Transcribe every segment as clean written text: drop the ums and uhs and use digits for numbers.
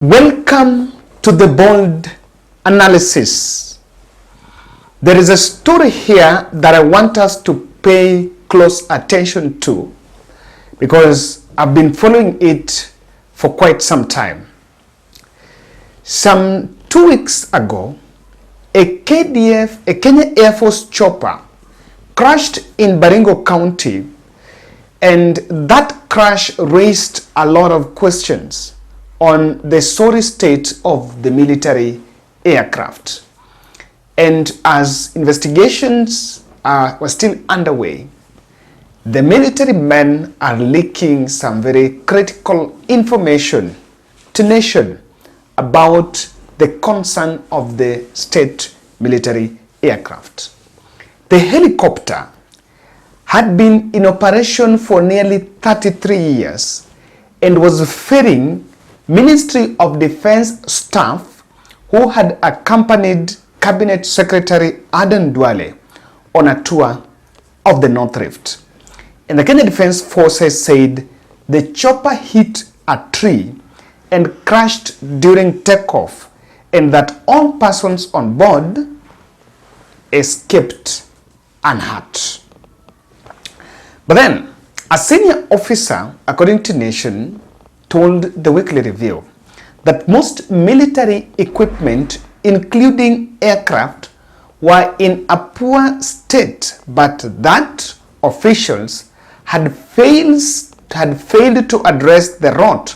Welcome to the bold analysis. There is a story here that I want us to pay close attention to because I've been following it for quite some time. Some 2 weeks ago, a Kenya Air Force chopper crashed in Baringo County, and that crash raised a lot of questions on the sorry state of the military aircraft. And as investigations were still underway, the military men are leaking some very critical information to nation about the concern of the state military aircraft. The helicopter had been in operation for nearly 33 years and was ferrying Ministry of Defense staff who had accompanied Cabinet Secretary Duale on a tour of the North Rift. And the Kenya Defense Forces said the chopper hit a tree and crashed during takeoff, and that all persons on board escaped unhurt. But then, a senior officer, according to Nation, told the Weekly Review that most military equipment, including aircraft, were in a poor state, but that officials had failed to address the rot,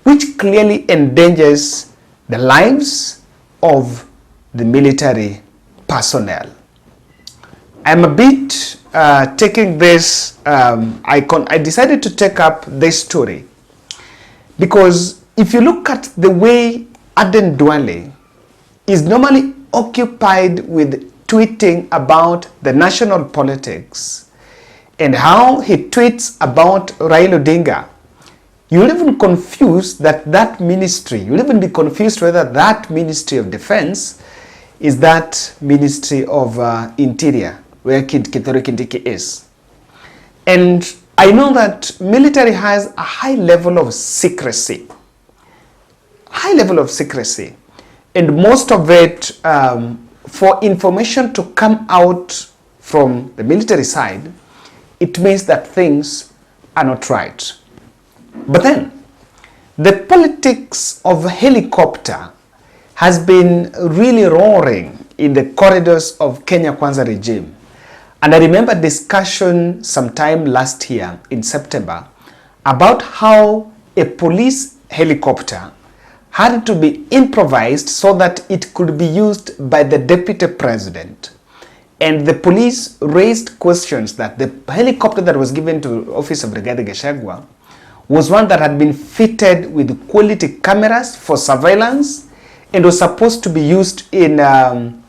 which clearly endangers the lives of the military personnel. I'm a bit taking this, I decided to take up this story because if you look at the way Duale is normally occupied with tweeting about the national politics and how he tweets about Raila Odinga, you'll even confuse that ministry. You'll even be confused whether that Ministry of Defense is that Ministry of Interior, where Kithure Kindiki is. And I know that military has a high level of secrecy. And most of it, for information to come out from the military side, it means that things are not right. But then, the politics of a helicopter has been really roaring in the corridors of Kenya Kwanza regime. And I remember discussion sometime last year in September about how a police helicopter had to be improvised so that it could be used by the deputy president. And the police raised questions that the helicopter that was given to the office of Brigadier Gachagua was one that had been fitted with quality cameras for surveillance and was supposed to be used in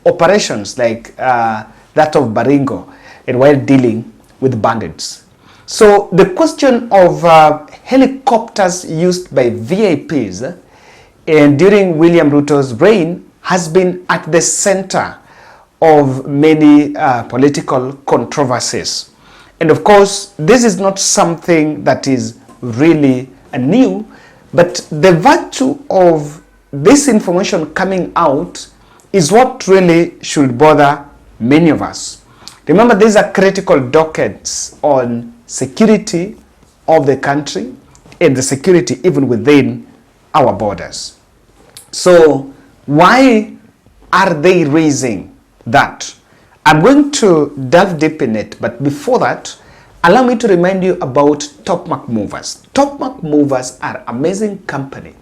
operations like that of Baringo and while dealing with bandits. So the question of helicopters used by VIPs and during William Ruto's reign has been at the center of many political controversies. And of course, this is not something that is really new, but the virtue of this information coming out is what really should bother many of us. Remember, these are critical dockets on security of the country and the security even within our borders. So why are they raising that? I'm going to delve deep in it, but before that, allow me to remind you about Topmark Movers. Topmark Movers are an amazing company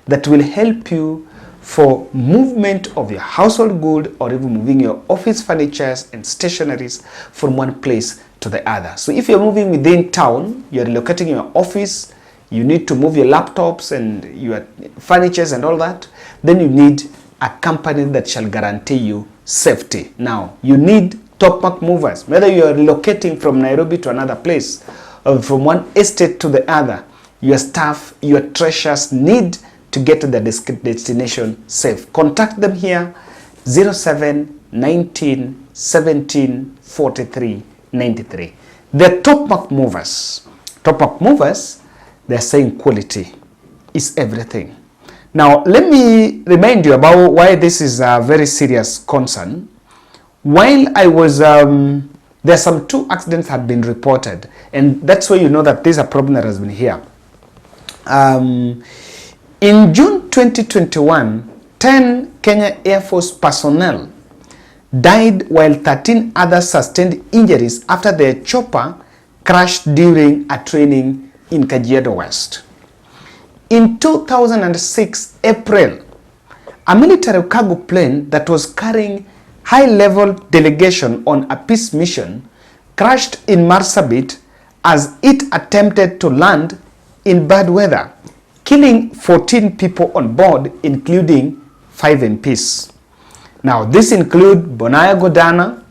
that will help you for movement of your household good or even moving your office furnitures and stationaries from one place to the other. So if you're moving within town, you're relocating your office, you need to move your laptops and your furnitures and all that, then you need a company that shall guarantee you safety. Now, you need Topmark Movers. Whether you are relocating from Nairobi to another place or from one estate to the other, your staff, your treasures need to get to the destination safe. Contact them here, 07 19 17 43 93. They're Topmark Movers. Topmark Movers, they're saying quality is everything. Now, let me remind you about why this is a very serious concern. While I was, there's some 2 accidents had been reported, and that's why you know that there's a problem that has been here. In June 2021, 10 Kenya Air Force personnel died while 13 others sustained injuries after their chopper crashed during a training in Kajiado West. In 2006 April, a military cargo plane that was carrying high-level delegation on a peace mission crashed in Marsabit as it attempted to land in bad weather, killing 14 people on board, including 5 MPs. Now, this include Bonaya Godana,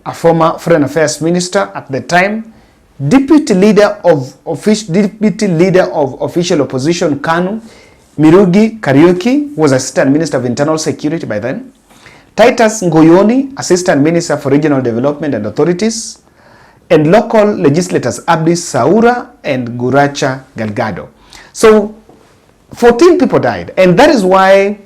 a former Foreign Affairs Minister at the time, Deputy Leader of Official Opposition Kanu, Mirugi Kariuki, was Assistant Minister of Internal Security by then, Titus Ngoyoni, Assistant Minister for Regional Development and Authorities, and local legislators Abdi Saura and Guracha Galgado. So 14 people died, and that is why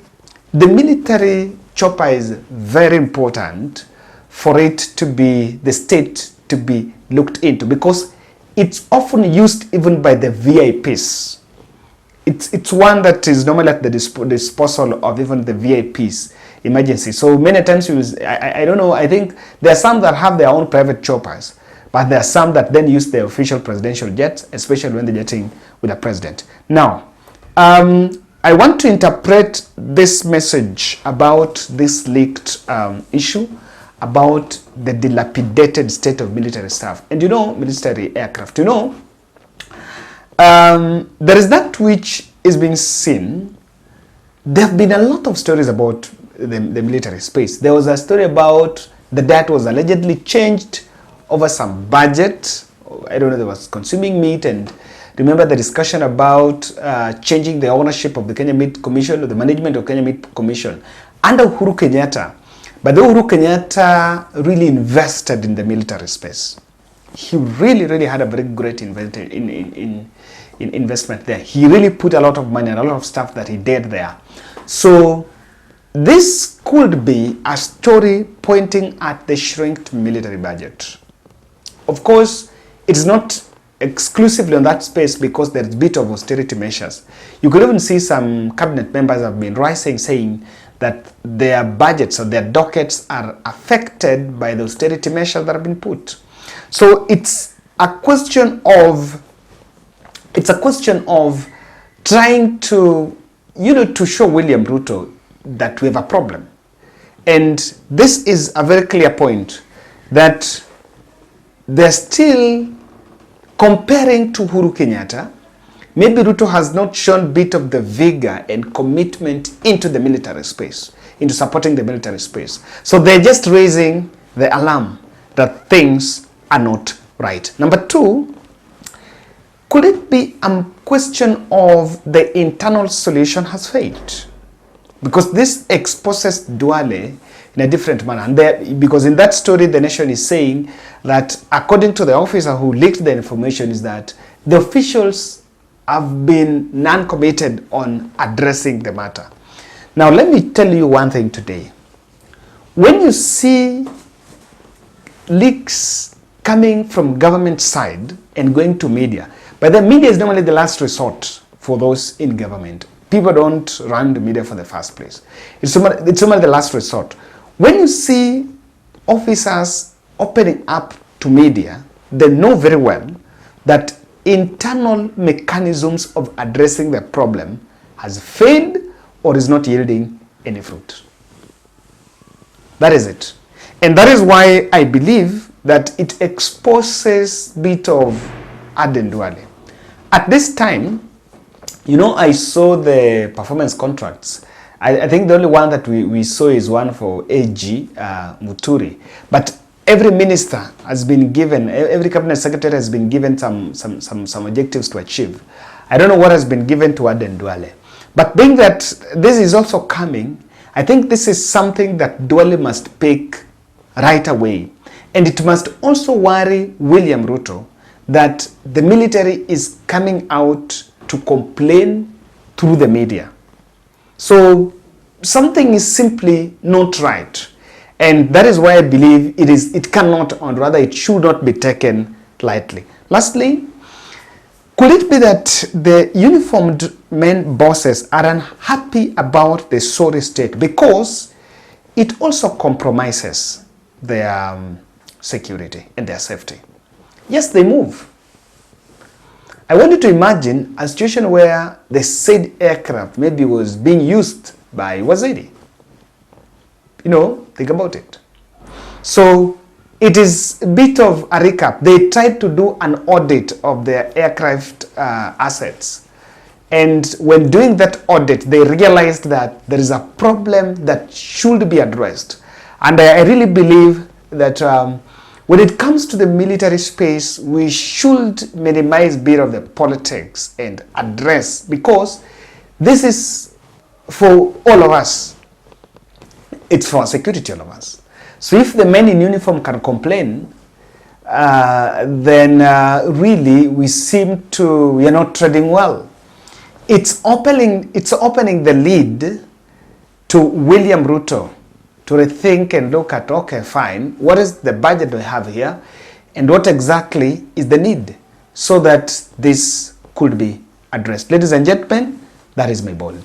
the military chopper is very important for it to be, the state to be looked into, because it's often used even by the VIPs. It's one that is normally at the disposal of even the VIPs emergency. So many times I don't know, I think there are some that have their own private choppers, but there are some that then use the official presidential jets, especially when they're jetting with the president. Now, I want to interpret this message about this leaked issue about the dilapidated state of military staff and, you know, military aircraft. You know, there is that which is being seen. There have been a lot of stories about the military space. There was a story about the diet was allegedly changed over some budget. I don't know, there was consuming meat, and remember the discussion about changing the ownership of the Kenya Meat Commission, or the management of Kenya Meat Commission under Uhuru Kenyatta. But the Uhuru Kenyatta really invested in the military space. He really had a very great investment there. He really put a lot of money and a lot of stuff that he did there. So this could be a story pointing at the shrinked military budget. Of course, it's not exclusively on that space, because there's a bit of austerity measures. You could even see some cabinet members have been rising saying that their budgets or their dockets are affected by the austerity measures that have been put. So it's a question of trying to, you know, to show William Ruto that we have a problem. And this is a very clear point, that they're still comparing to Uhuru Kenyatta. Maybe Ruto has not shown bit of the vigor and commitment into the military space, into supporting the military space. So they're just raising the alarm that things are not right. Number 2, could it be a question of the internal solution has failed? Because this exposes Duale in a different manner. And because in that story, the Nation is saying that according to the officer who leaked the information, is that the officials have been non-committed on addressing the matter. Now, let me tell you one thing today. When you see leaks coming from government side and going to media, but the media is normally the last resort for those in government. People don't run the media for the first place. It's normally the last resort. When you see officers opening up to media, they know very well that internal mechanisms of addressing the problem has failed or is not yielding any fruit. That is it. And that is why I believe that it exposes bit of Aden Duale. At this time, you know, I saw the performance contracts. I think the only one that we saw is one for AG Muturi. But every minister has been given, every cabinet secretary has been given some objectives to achieve. I don't know what has been given to Aden Duale. But being that this is also coming, I think this is something that Duale must pick right away. And it must also worry William Ruto that the military is coming out to complain through the media. So something is simply not right. And that is why I believe it cannot, or rather it should not be taken lightly. Lastly, could it be that the uniformed men bosses are unhappy about the sorry state because it also compromises their security and their safety? Yes, they move. I want you to imagine a situation where the said aircraft maybe was being used by Waziri. Think about it. So it is a bit of a recap. They tried to do an audit of their aircraft assets. And when doing that audit, they realized that there is a problem that should be addressed. And I really believe that when it comes to the military space, we should minimize a bit of the politics and address, because this is for all of us. It's for security, all of us. So if the men in uniform can complain, then really we are not treading well. It's opening the lead to William Ruto to rethink and look at, okay, fine, what is the budget we have here and what exactly is the need so that this could be addressed. Ladies and gentlemen, that is my bold.